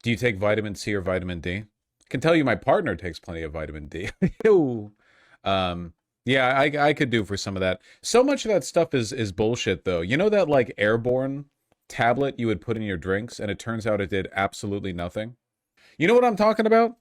Do you take vitamin C or vitamin D? I can tell you my partner takes plenty of vitamin D. Ew. Yeah, I could do for some of that. So much of that stuff is bullshit, though. You know that, like, airborne tablet you would put in your drinks, and it turns out it did absolutely nothing? You know what I'm talking about?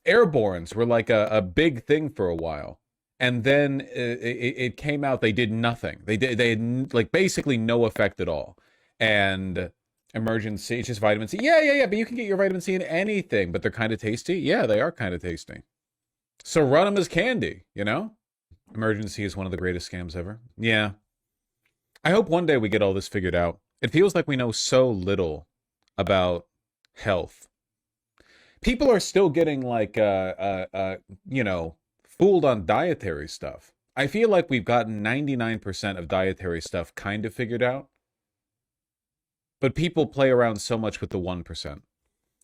Airbornes were like a big thing for a while. And then it came out they did nothing. They had like basically no effect at all. And emergency, it's just vitamin C. Yeah. But you can get your vitamin C in anything, but they're kind of tasty. Yeah, they are kind of tasty. So run them as candy, you know? Emergency is one of the greatest scams ever. Yeah. I hope one day we get all this figured out. It feels like we know so little about health. People are still getting like, you know, fooled on dietary stuff. I feel like we've gotten 99% of dietary stuff kind of figured out. But people play around so much with the 1%.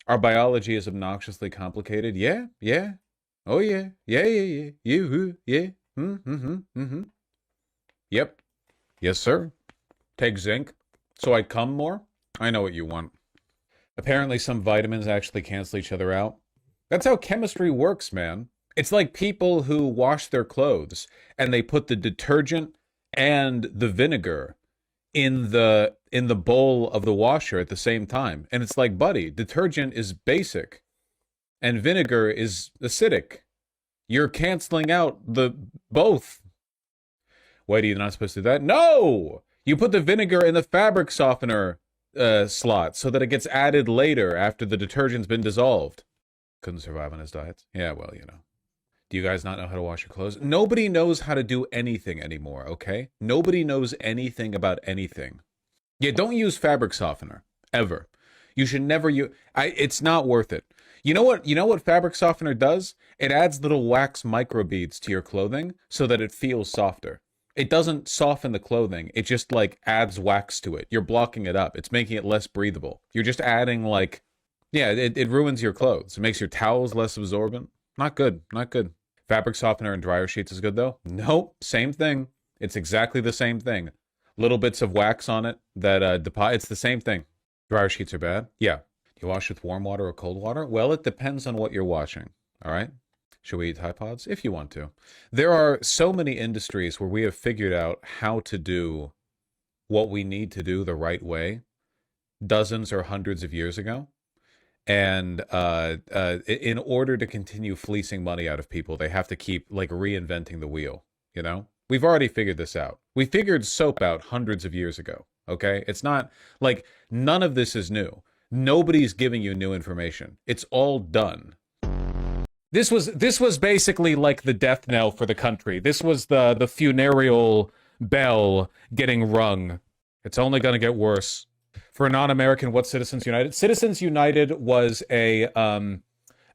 Our biology is obnoxiously complicated. Yeah. Oh, yeah. Yeah. You, yeah. Yep. Yes, sir. Take zinc. So I come more? I know what you want. Apparently some vitamins actually cancel each other out. That's how chemistry works, man. It's like people who wash their clothes and they put the detergent and the vinegar in the bowl of the washer at the same time. And it's like, buddy, detergent is basic and vinegar is acidic. You're canceling out the both. Wait, are you not supposed to do that? No! You put the vinegar in the fabric softener slot so that it gets added later after the detergent's been dissolved. Couldn't survive on his diet. Yeah, well, you know. Do you guys not know how to wash your clothes? Nobody knows how to do anything anymore, okay? Nobody knows anything about anything. Yeah, don't use fabric softener, ever. You should never use... It's not worth it. You know what fabric softener does? It adds little wax microbeads to your clothing so that it feels softer. It doesn't soften the clothing. It just, like, adds wax to it. You're blocking it up. It's making it less breathable. You're just adding, like... Yeah, it ruins your clothes. It makes your towels less absorbent. Not good. Not good. Fabric softener and dryer sheets is good, though? Nope. Same thing. It's exactly the same thing. Little bits of wax on it that it's the same thing. Dryer sheets are bad? Yeah. Do you wash with warm water or cold water? Well, it depends on what you're washing. All right? Should we eat TIMECODES? If you want to. There are so many industries where we have figured out how to do what we need to do the right way dozens or hundreds of years ago. And in order to continue fleecing money out of people, they have to keep, like, reinventing the wheel, you know? We've already figured this out. We figured soap out hundreds of years ago, okay? It's not, like, none of this is new. Nobody's giving you new information. It's all done. This was basically like the death knell for the country. This was the funereal bell getting rung. It's only going to get worse. For a non-American, what's Citizens United? Citizens United was a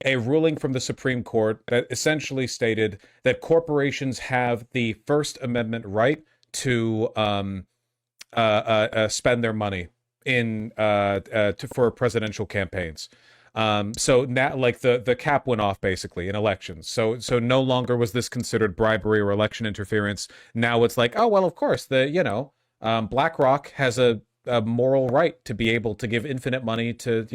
ruling from the Supreme Court that essentially stated that corporations have the First Amendment right to spend their money for presidential campaigns. So now, like, the cap went off basically in elections. So no longer was this considered bribery or election interference. Now it's like, oh well, of course BlackRock has a moral right to be able to give infinite money to,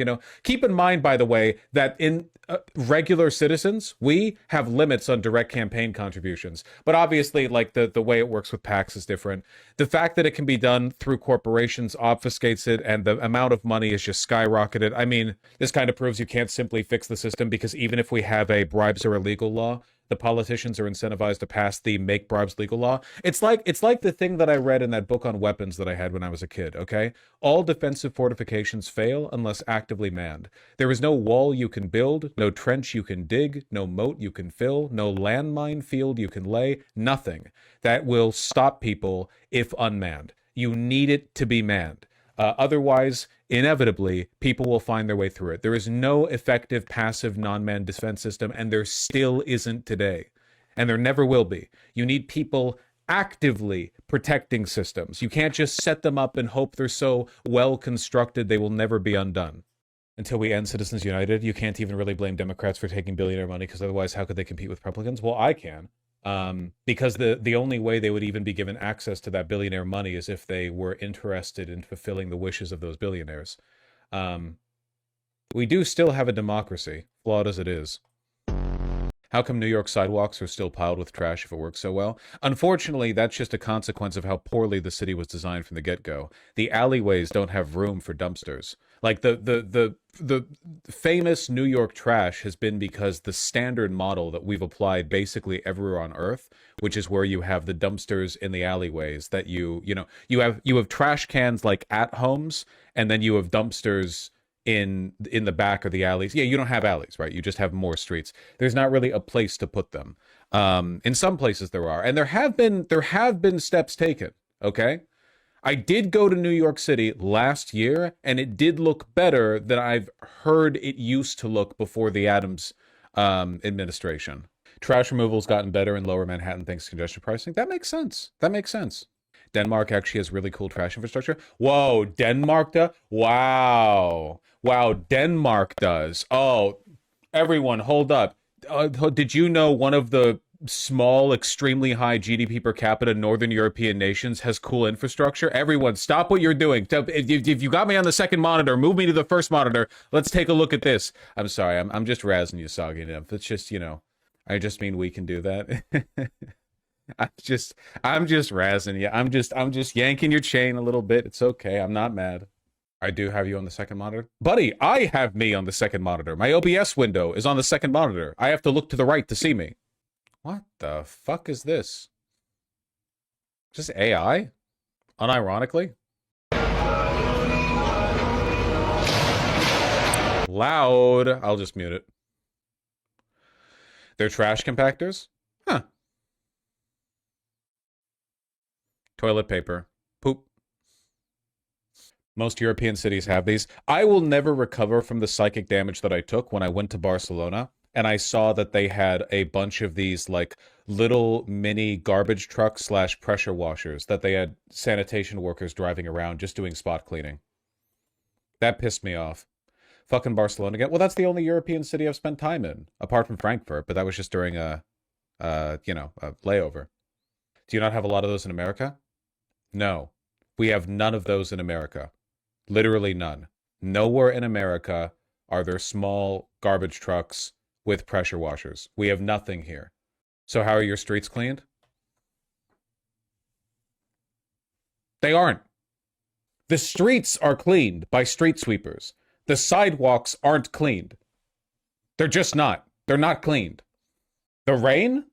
keep in mind, by the way, that in regular citizens, we have limits on direct campaign contributions. But obviously, like, the way it works with PACs is different. The fact that it can be done through corporations obfuscates it, and the amount of money is just skyrocketed. I mean, this kind of proves you can't simply fix the system, because even if we have a bribes are illegal law, the politicians are incentivized to pass the make bribes legal law. It's like the thing that I read in that book on weapons that I had when I was a kid, okay? All defensive fortifications fail unless actively manned. There is no wall you can build, no trench you can dig, no moat you can fill, no landmine field you can lay, nothing that will stop people if unmanned. You need it to be manned. Otherwise, inevitably, people will find their way through it. There is no effective passive non-manned defense system, and there still isn't today. And there never will be. You need people actively protecting systems. You can't just set them up and hope they're so well constructed they will never be undone. Until we end Citizens United, you can't even really blame Democrats for taking billionaire money, because otherwise how could they compete with Republicans? Well, I can. Because the only way they would even be given access to that billionaire money is if they were interested in fulfilling the wishes of those billionaires. We do still have a democracy, flawed as it is. How come New York sidewalks are still piled with trash if it works so well? Unfortunately, that's just a consequence of how poorly the city was designed from the get-go. The alleyways don't have room for dumpsters. Like the famous New York trash has been because the standard model that we've applied basically everywhere on Earth, which is where you have the dumpsters in the alleyways that you have trash cans like at homes, and then you have dumpsters in the back of the alleys. Yeah, you don't have alleys, right? You just have more streets. There's not really a place to put them. In some places there are, and there have been steps taken. Okay, I did go to New York City last year, and it did look better than I've heard it used to look before the Adams administration. Trash removal's gotten better in Lower Manhattan thanks to congestion pricing. That makes sense. That makes sense. Denmark actually has really cool trash infrastructure. Whoa, Denmark does? Wow. Wow, Denmark does. Oh, everyone, hold up. Did you know one of the small, extremely high GDP per capita Northern European nations has cool infrastructure? Everyone, stop what you're doing. If you got me on the second monitor, move me to the first monitor. Let's take a look at this. I'm sorry, I'm just razzing you, Soggy Nymph. It's just, I just mean we can do that. I'm just razzing you. I'm just yanking your chain a little bit. It's okay. I'm not mad. I do have you on the second monitor. Buddy, I have me on the second monitor. My OBS window is on the second monitor. I have to look to the right to see me. What the fuck is this? Just AI? Unironically? Loud. I'll just mute it. They're trash compactors? Huh. Toilet paper. Poop. Most European cities have these. I will never recover from the psychic damage that I took when I went to Barcelona and I saw that they had a bunch of these like little mini garbage trucks / pressure washers that they had sanitation workers driving around just doing spot cleaning. That pissed me off. Fucking Barcelona again. Well, that's the only European city I've spent time in, apart from Frankfurt, but that was just during a layover. Do you not have a lot of those in America? No, we have none of those in America. Literally none. Nowhere in America are there small garbage trucks with pressure washers. We have nothing here. So how are your streets cleaned? They aren't. The streets are cleaned by street sweepers. The sidewalks aren't cleaned. They're just not. They're not cleaned. The rain?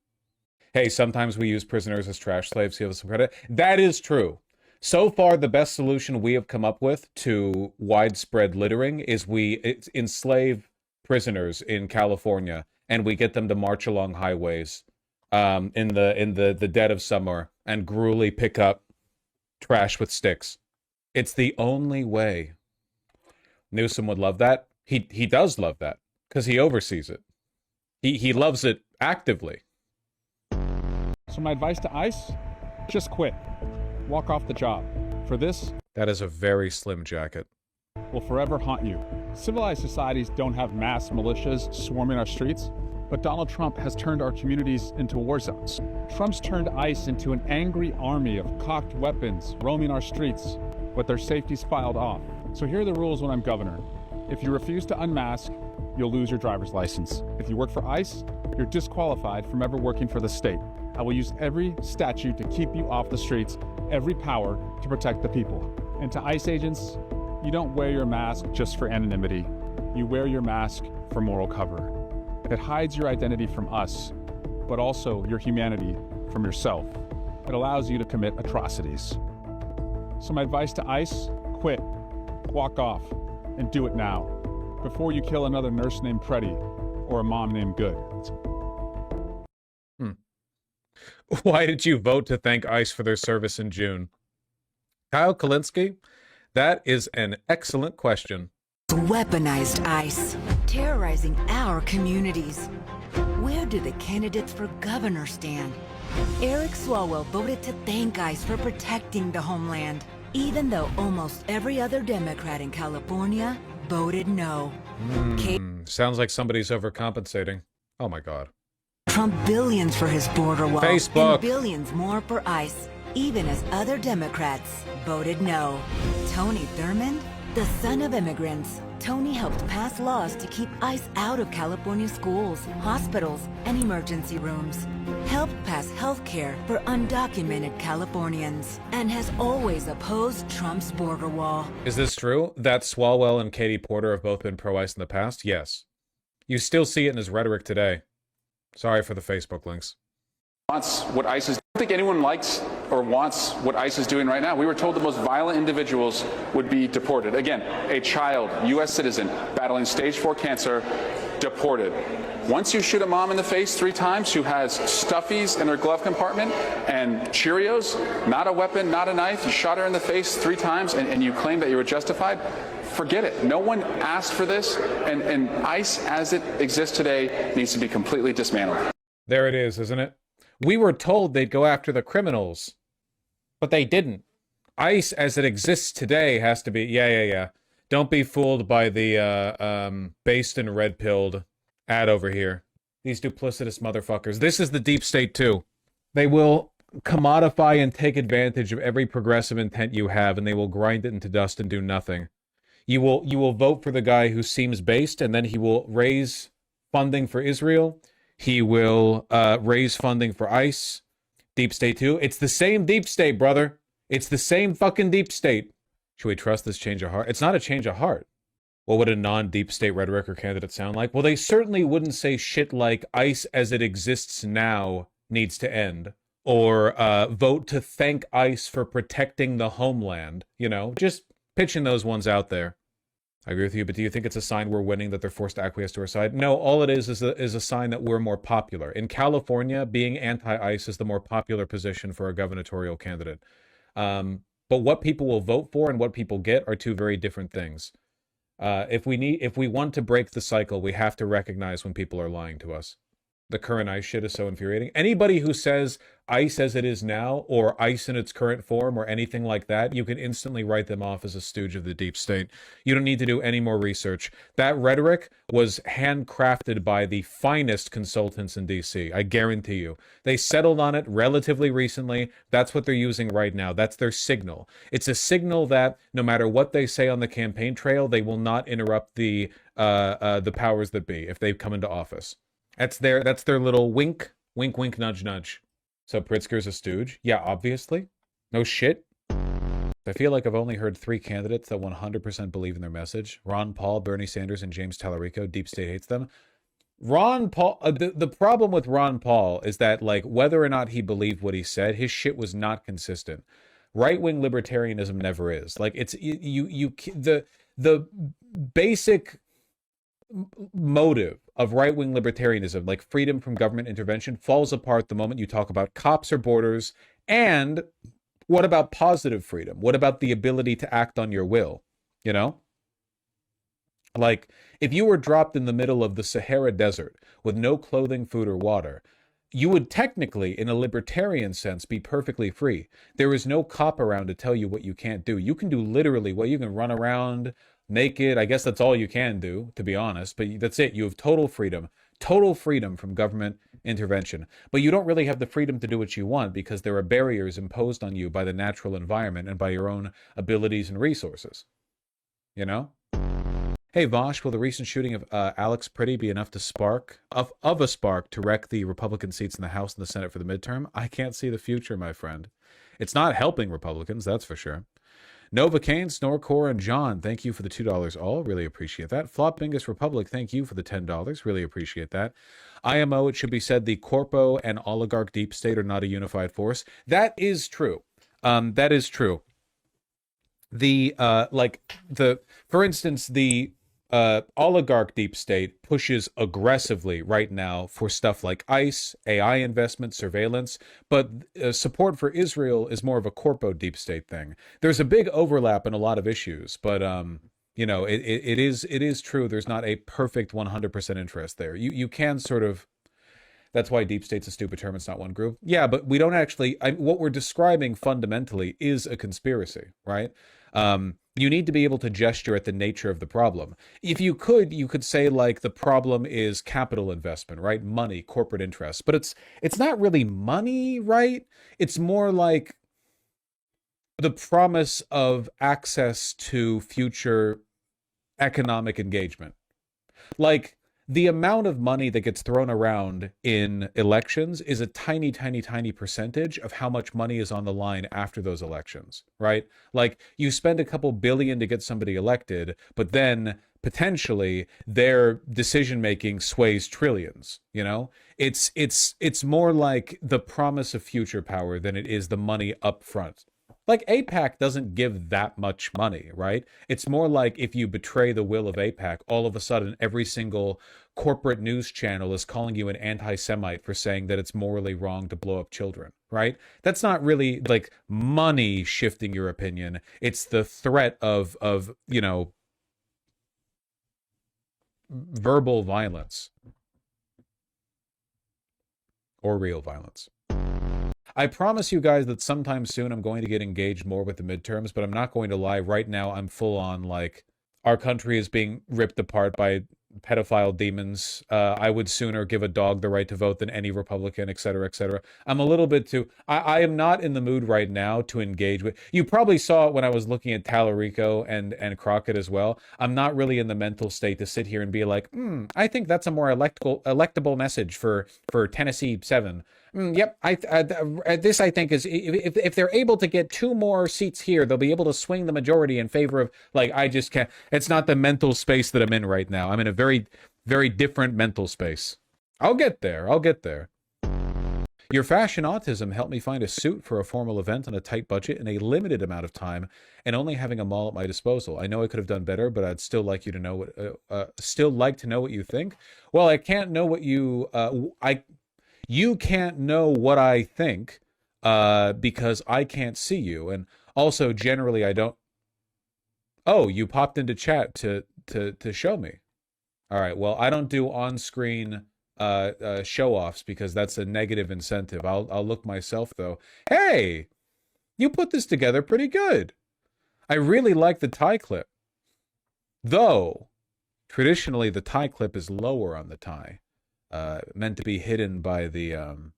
Hey, sometimes we use prisoners as trash slaves. Give us some credit. That is true. So far, the best solution we have come up with to widespread littering is we enslave prisoners in California and we get them to march along highways in the dead of summer and gruelly pick up trash with sticks. It's the only way. Newsom would love that. He does love that because he oversees it. He loves it actively. So my advice to ICE, just quit. Walk off the job. For this, that is a very slim jacket. Will forever haunt you. Civilized societies don't have mass militias swarming our streets, but Donald Trump has turned our communities into war zones. Trump's turned ICE into an angry army of cocked weapons roaming our streets with their safeties filed off. So here are the rules when I'm governor. If you refuse to unmask, you'll lose your driver's license. If you work for ICE, you're disqualified from ever working for the state. I will use every statute to keep you off the streets, every power to protect the people. And to ICE agents, you don't wear your mask just for anonymity. You wear your mask for moral cover. It hides your identity from us, but also your humanity from yourself. It allows you to commit atrocities. So my advice to ICE, quit, walk off, and do it now, before you kill another nurse named Pretty or a mom named Good. Why did you vote to thank ICE for their service in June? Kyle Kalinske, that is an excellent question. Weaponized ICE, terrorizing our communities. Where do the candidates for governor stand? Eric Swalwell voted to thank ICE for protecting the homeland, even though almost every other Democrat in California voted no. Sounds like somebody's overcompensating. Oh my God. Trump billions for his border wall. Facebook. And billions more for ICE, even as other Democrats voted no. Tony Thurmond The son of immigrants, Tony helped pass laws to keep ICE out of California schools, hospitals, and emergency rooms. Helped pass health care for undocumented Californians, and has always opposed Trump's border wall. Is this true? That Swalwell and Katie Porter have both been pro-ICE in the past? Yes. You still see it in his rhetoric today. Sorry for the Facebook links. Wants what ICE is. I don't think anyone likes or wants what ICE is doing right now. We were told the most violent individuals would be deported. Again, a child, U.S. citizen, battling stage 4 cancer, deported. Once you shoot a mom in the face 3 times who has Stuffies in her glove compartment and Cheerios, not a weapon, not a knife, you shot her in the face 3 times and you claim that you were justified, forget it. No one asked for this, and ICE as it exists today needs to be completely dismantled. There it is, isn't it? We were told they'd go after the criminals, but they didn't. ICE as it exists today has to be, yeah. Don't be fooled by the based and red-pilled ad over here. These duplicitous motherfuckers. This is the deep state too. They will commodify and take advantage of every progressive intent you have, and they will grind it into dust and do nothing. You will vote for the guy who seems based, and then he will raise funding for Israel. He will raise funding for ICE. Deep state too. It's the same deep state, brother. It's the same fucking deep state. Should we trust this change of heart? It's not a change of heart. What would a non-deep state rhetoric or candidate sound like? Well, they certainly wouldn't say shit like ICE as it exists now needs to end. Or vote to thank ICE for protecting the homeland. You know, just pitching those ones out there. I agree with you, but do you think it's a sign we're winning that they're forced to acquiesce to our side? No, all it is a sign that we're more popular. In California, being anti-ICE is the more popular position for a gubernatorial candidate. But what people will vote for and what people get are two very different things. If we want to break the cycle, we have to recognize when people are lying to us. The current ICE shit is so infuriating. Anybody who says ICE as it is now, or ICE in its current form, or anything like that, you can instantly write them off as a stooge of the deep state. You don't need to do any more research. That rhetoric was handcrafted by the finest consultants in DC. I guarantee you. They settled on it relatively recently. That's what they're using right now. That's their signal. It's a signal that no matter what they say on the campaign trail, they will not interrupt the powers that be if they come into office. That's their little wink, wink, wink, nudge, nudge. So Pritzker's a stooge? Yeah, obviously. No shit. I feel like I've only heard 3 candidates that 100% believe in their message. Ron Paul, Bernie Sanders, and James Tallarico. Deep state hates them. Ron Paul, the problem with Ron Paul is that, like, whether or not he believed what he said, his shit was not consistent. Right-wing libertarianism never is. Like, it's, the basic motive of right-wing libertarianism, like freedom from government intervention, falls apart the moment you talk about cops or borders. And what about positive freedom? What about the ability to act on your will? You know? Like, if you were dropped in the middle of the Sahara Desert with no clothing, food, or water, you would technically, in a libertarian sense, be perfectly free. There is no cop around to tell you what you can't do. You can do literally what you can run around naked. I guess that's all you can do, to be honest, but that's it. You have total freedom from government intervention. But you don't really have the freedom to do what you want because there are barriers imposed on you by the natural environment and by your own abilities and resources. You know? Hey, Vaush, will the recent shooting of Alex Pretty be enough to spark a spark to wreck the Republican seats in the House and the Senate for the midterm? I can't see the future, my friend. It's not helping Republicans, that's for sure. Nova Kane, Snorcore, and John, thank you for the $2 all. Really appreciate that. Flop Bingus Republic, thank you for the $10. Really appreciate that. IMO, it should be said, the corpo and oligarch deep state are not a unified force. That is true. That is true. For instance, the oligarch deep state pushes aggressively right now for stuff like ICE, AI investment, surveillance, but support for Israel is more of a corpo deep state thing. There's a big overlap in a lot of issues, but you know, it is true. There's not a perfect 100% interest there. You can sort of. That's why deep state's a stupid term. It's not one group. Yeah, but we don't actually. What we're describing fundamentally is a conspiracy, right? You need to be able to gesture at the nature of the problem. If you could say, like, the problem is capital investment, right? Money, corporate interests. But it's not really money, right? It's more like the promise of access to future economic engagement. Like, the amount of money that gets thrown around in elections is a tiny, tiny, tiny percentage of how much money is on the line after those elections, right? Like, you spend a couple billion to get somebody elected, but then potentially their decision-making sways trillions, you know? It's more like the promise of future power than it is the money up front. Like, AIPAC doesn't give that much money, right? It's more like if you betray the will of AIPAC, all of a sudden every single corporate news channel is calling you an anti-Semite for saying that it's morally wrong to blow up children, right? That's not really like money shifting your opinion. It's the threat of you know, verbal violence or real violence. I promise you guys that sometime soon I'm going to get engaged more with the midterms, but I'm not going to lie. Right now, I'm full on like, our country is being ripped apart by pedophile demons. I would sooner give a dog the right to vote than any Republican, et cetera, et cetera. I'm a little bit too... I am not in the mood right now to engage with... You probably saw it when I was looking at Tallarico and Crockett as well. I'm not really in the mental state to sit here and be like, I think that's a more electable message for Tennessee 7. Yep, this I think is, if they're able to get 2 more seats here, they'll be able to swing the majority in favor of, like, I just can't, it's not the mental space that I'm in right now. I'm in a very, very different mental space. I'll get there. Your fashion autism helped me find a suit for a formal event on a tight budget in a limited amount of time, and only having a mall at my disposal. I know I could have done better, but I'd still like you to know what, you think. Well, I can't know what you can't know what I think because I can't see you. And also, generally, I don't... Oh, you popped into chat to show me. All right, well, I don't do on-screen show-offs because that's a negative incentive. I'll look myself, though. Hey, you put this together pretty good. I really like the tie clip. Though, traditionally, the tie clip is lower on the tie. Meant to be hidden by the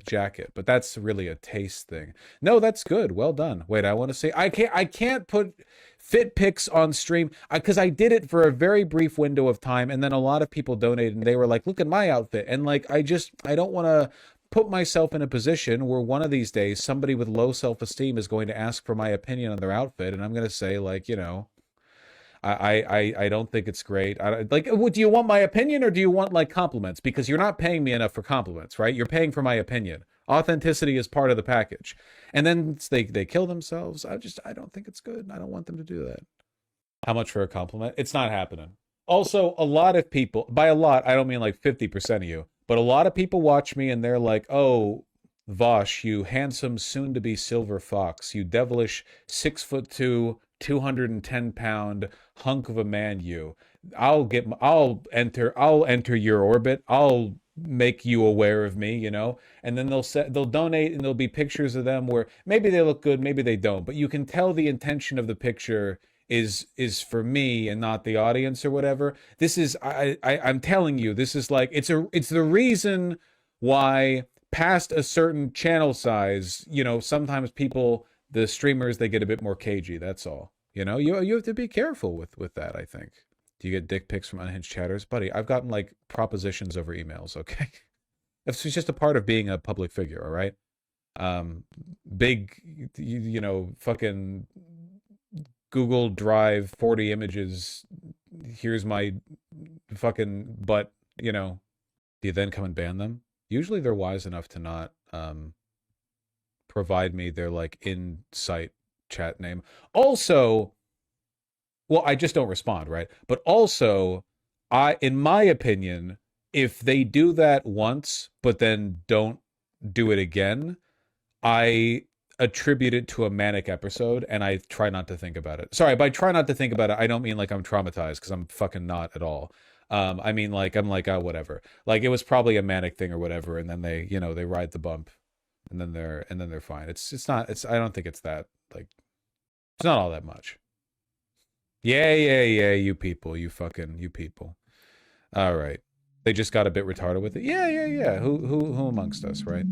jacket, but that's really a taste thing. No, that's good. Well done. Wait, I want to say I can't put fit pics on stream because I did it for a very brief window of time, and then a lot of people donated, and they were like, "Look at my outfit," and like I don't want to put myself in a position where one of these days somebody with low self-esteem is going to ask for my opinion on their outfit, and I'm going to say, like, you know, I don't think it's great. Like, do you want my opinion or do you want like compliments? Because you're not paying me enough for compliments, right? You're paying for my opinion. Authenticity is part of the package. And then they kill themselves. I don't think it's good. I don't want them to do that. How much for a compliment? It's not happening. Also, a lot of people, by a lot, I don't mean like 50% of you, but a lot of people watch me and they're like, oh, Vaush, you handsome soon-to-be silver fox, you devilish 6'2", 210-pound hunk of a man, you. I'll enter your orbit. I'll make you aware of me, you know. And then they'll donate, and there'll be pictures of them where maybe they look good, maybe they don't, but you can tell the intention of the picture is for me and not the audience or whatever. This is I'm telling you, this is like it's the reason why past a certain channel size, you know, sometimes people, the streamers, they get a bit more cagey. That's all. You know, you have to be careful with that, I think. Do you get dick pics from unhinged chatters? Buddy, I've gotten like propositions over emails, okay? It's just a part of being a public figure, all right? Big, you know, fucking Google Drive, 40 images. Here's my fucking butt, you know. Do you then come and ban them? Usually they're wise enough to not provide me their like in-site chat name. Also, well, I just don't respond, right? But also, in my opinion, if they do that once, but then don't do it again, I attribute it to a manic episode, and I try not to think about it. Sorry, by try not to think about it, I don't mean like I'm traumatized, because I'm fucking not at all. I mean, like, I'm like, oh, whatever. Like, it was probably a manic thing or whatever, and then they, you know, they ride the bump, and then they're fine. I don't think it's that, like, it's not all that much. Yeah, you people. All right. They just got a bit retarded with it. Yeah. Who amongst us, right?